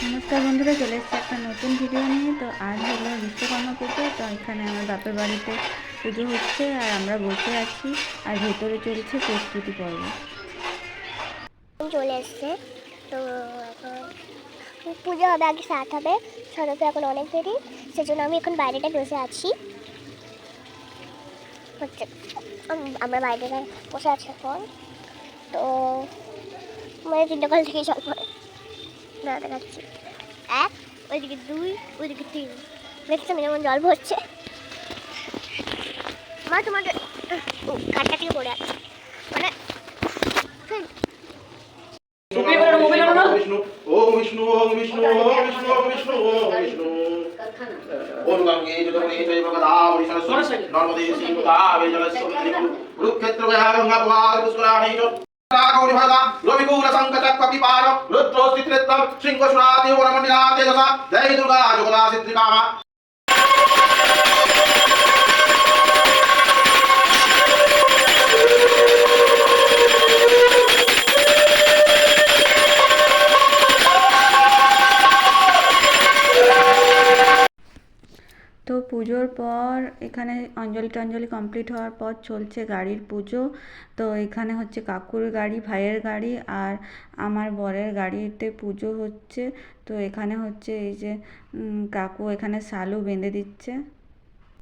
নমস্কার বন্ধুরা, চলে এসেছি একটা নতুন ভিডিও নিয়ে। তো আজ হলো বিশ্বকর্মা পুজো। তো এখানে আমার বাপের বাড়িতে পুজো হচ্ছে আর আমরা বসে আছি আর ভেতরে চলছে প্রস্তুতি পর্ব। চলে এসছে। তো এখন পুজো হবে, আগে স্টার্ট হবে। সবাই তো এখন অনেক দেরি, সেজন্য আমি এখন বাইরেটা বসে আছি। হচ্ছে আমরা বাইরে বসে আছি এখন। তো মানে 3টা কল থেকে জল পড়ে না দেখাচ্ছি। 1, ওইদিকে 2, ওইদিকে 3। দেখছি আমি যেমন জল পড়ছে। মা তোমাদের ঘাটটা থেকে পড়ে আছে মানে विष्णु ओम विष्णु ओम विष्णु ओम विष्णु ओम विष्णु ओम विष्णु ओम गंगे जगदम्बे जय गोदावरी सरस्वती नर्मदे सिंधुतावे जलस्रोतरि कुरुक्षेत्र गंगा प्रवाह पुष्कराणि च रागौरी भरदा रविकुल संकटक कपिपार रुद्रोस्तित्रित्तम सिंहसुराति वरमण्डिनाते दशा जय दुर्गा जगदा सिद्धिकामा। তো পুজোর পর এখানে অঞ্জলি টঞ্জলি কমপ্লিট হওয়ার পর চলছে গাড়ির পুজো। তো এখানে হচ্ছে কাকুর গাড়ি, ভাইয়ের গাড়ি আর আমার বরের গাড়িতে পুজো হচ্ছে। তো এখানে হচ্ছে এই যে কাকু এখানে শালু বেঁধে দিচ্ছে।